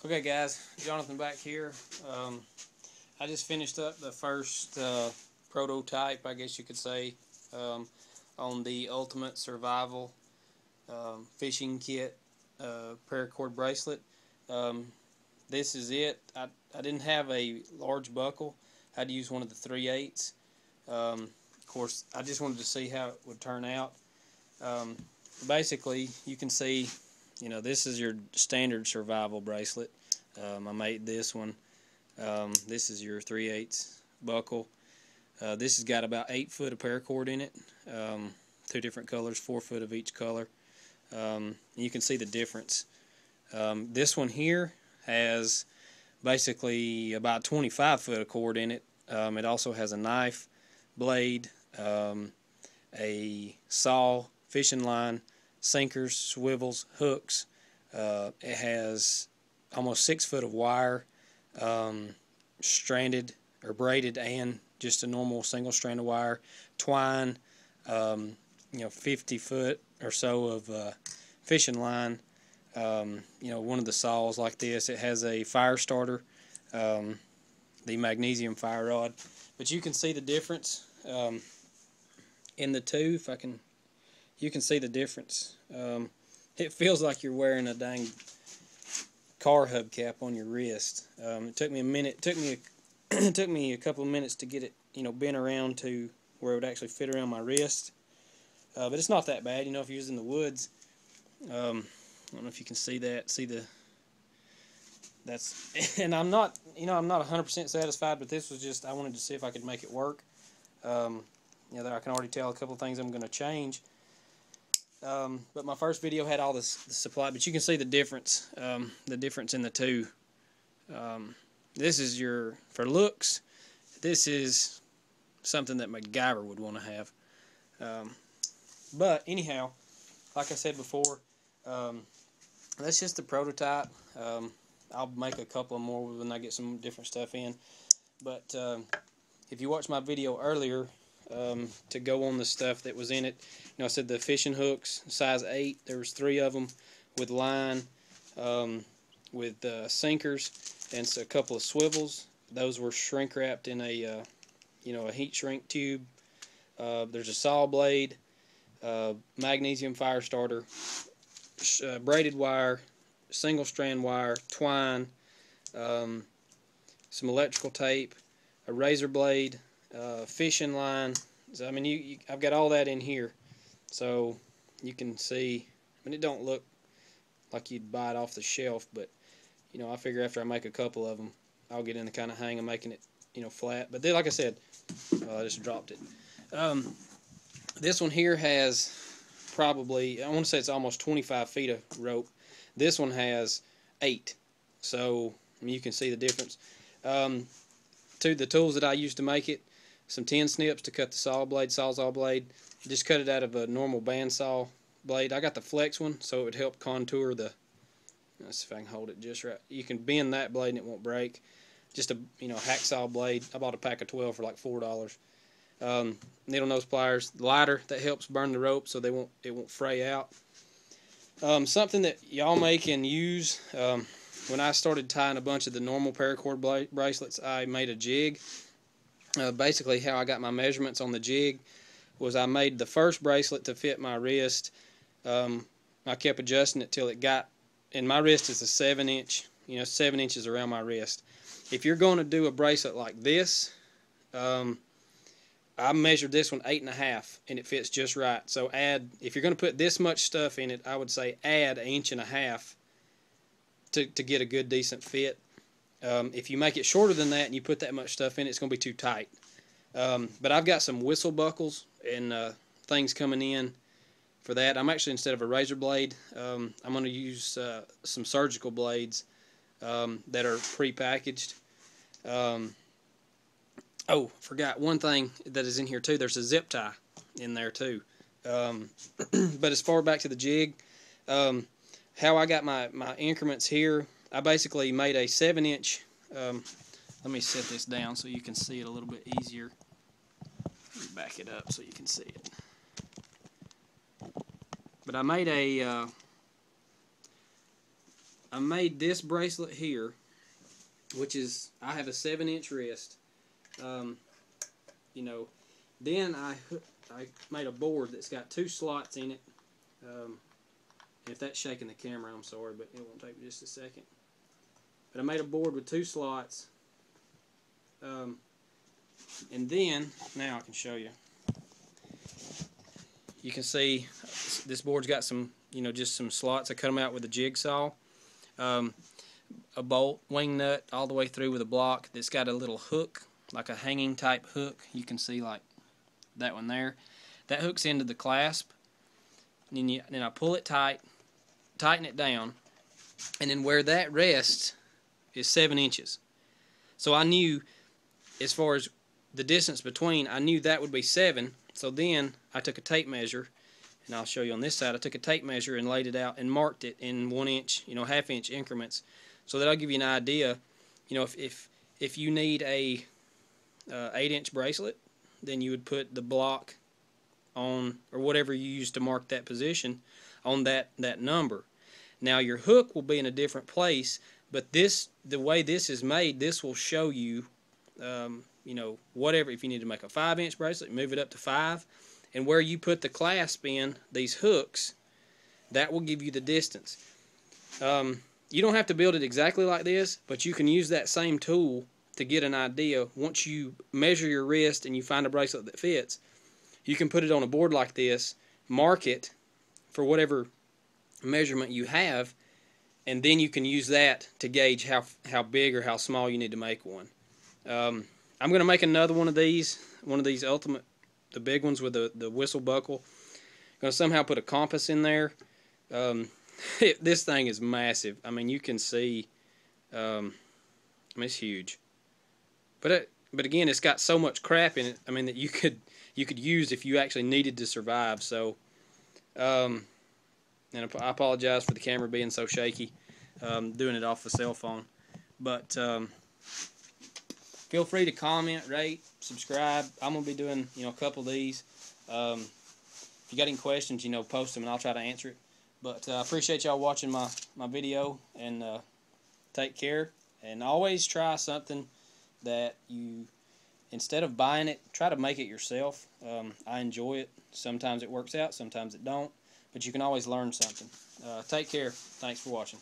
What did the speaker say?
Okay guys, Jonathan back here. I just finished up the first prototype, I guess you could say, on the Ultimate Survival fishing kit paracord bracelet. This is it. I didn't have a large buckle. I had to use one of the 3/8. Of course, I just wanted to see how it would turn out. Basically, you can see, this is your standard survival bracelet. I made this one. This is your 3/8 buckle. This has got about 8 foot of paracord in it. 2 different colors, 4 foot of each color. You can see the difference. This one here has basically about 25 foot of cord in it. It also has a knife, blade, a saw, fishing line, sinkers, swivels, hooks. It has almost 6 foot of wire, stranded or braided, and just a normal single strand of wire, twine, 50 foot or so of fishing line. One of the saws like this. It has a fire starter, the magnesium fire rod. But you can see the difference in the two. You can see the difference. It feels like you're wearing a dang car hubcap on your wrist. It took me a minute. It took me a couple of minutes to get it, bent around to where it would actually fit around my wrist. But it's not that bad. If you're using the woods. I don't know if you can see that. And I'm not 100% satisfied, but this was just, I wanted to see if I could make it work. That I can already tell a couple of things I'm going to change. But my first video had all the supply, but you can see the difference in the two. This is for looks, this is something that MacGyver would want to have. But anyhow, like I said before, that's just the prototype. I'll make a couple more when I get some different stuff in. But if you watched my video earlier, to go on the stuff that was in it, I said the fishing hooks, size 8. There was 3 of them with line, with sinkers, and so a couple of swivels. Those were shrink wrapped in a heat shrink tube. There's a saw blade, magnesium fire starter, braided wire, single strand wire, twine, some electrical tape, a razor blade, fishing line. So, I've got all that in here, so you can see. It don't look like you'd buy it off the shelf, but I figure after I make a couple of them, I'll get in the kind of hang of making it flat. But then, like I said, I just dropped it. This one here has probably, I want to say it's almost 25 feet of rope. This one has 8, so you can see the difference. To the tools that I used to make it, some tin snips to cut the sawzall blade. Just cut it out of a normal bandsaw blade. I got the flex one, so it would help contour the. Let's see if I can hold it just right. You can bend that blade and it won't break. Just a hacksaw blade. I bought a pack of 12 for like $4. Needle nose pliers, lighter that helps burn the rope so it won't fray out. Something that y'all may can use. When I started tying a bunch of the normal paracord bracelets, I made a jig. Basically, how I got my measurements on the jig was I made the first bracelet to fit my wrist. I kept adjusting it till it got, and my wrist is a 7-inch, 7 inches around my wrist. If you're going to do a bracelet like this, I measured this one 8.5, and it fits just right. So if you're going to put this much stuff in it, I would say add 1.5 inches to get a good, decent fit. If you make it shorter than that and you put that much stuff in it, it's going to be too tight. But I've got some whistle buckles and things coming in for that. I'm actually, instead of a razor blade, I'm going to use some surgical blades that are pre-packaged. Oh, forgot one thing that is in here too. There's a zip tie in there too. But as far back to the jig, how I got my increments here, I basically made a 7-inch. Let me set this down so you can see it a little bit easier. Let me back it up so you can see it. But I made a I made this bracelet here, which is, I have a 7-inch wrist. You know, then I made a board that's got 2 slots in it. If that's shaking the camera, I'm sorry, but it won't take me just a second. But I made a board with 2 slots. And then, now I can show you. You can see this board's got some, you know, just some slots. I cut them out with a jigsaw. A bolt, wing nut, all the way through with a block that's got a little hook, like a hanging type hook. You can see like that one there. That hooks into the clasp. And then I pull it tight, tighten it down, and then where that rests is 7 inches. So I knew, as far as the distance between, I knew that would be 7. So then I took a tape measure, and I'll show you on this side. I took a tape measure and laid it out and marked it in 1 inch, you know, half-inch increments, so that'll give you an idea. You know, if you need a 8-inch bracelet, then you would put the block on, or whatever you use to mark that position, on that number. Now your hook will be in a different place, but the way this is made, this will show you, you know, whatever. If you need to make a 5-inch bracelet, move it up to 5, and where you put the clasp in these hooks, that will give you the distance. You don't have to build it exactly like this, but you can use that same tool to get an idea. Once you measure your wrist and you find a bracelet that fits, you can put it on a board like this, mark it for whatever measurement you have, and then you can use that to gauge how big or how small you need to make one. I'm going to make another one of these ultimate, the big ones with the whistle buckle. I'm going to somehow put a compass in there. This thing is massive. I mean, you can see, I mean, it's huge. But again, it's got so much crap in it, I mean, that you could use if you actually needed to survive. So, and I apologize for the camera being so shaky, doing it off the cell phone. But feel free to comment, rate, subscribe. I'm gonna be doing, you know, a couple of these. If you got any questions, you know, post them and I'll try to answer it. But I appreciate y'all watching my video, and take care. And always try something that you, instead of buying it, try to make it yourself. I enjoy it. Sometimes it works out, sometimes it don't. But you can always learn something. Take care. Thanks for watching.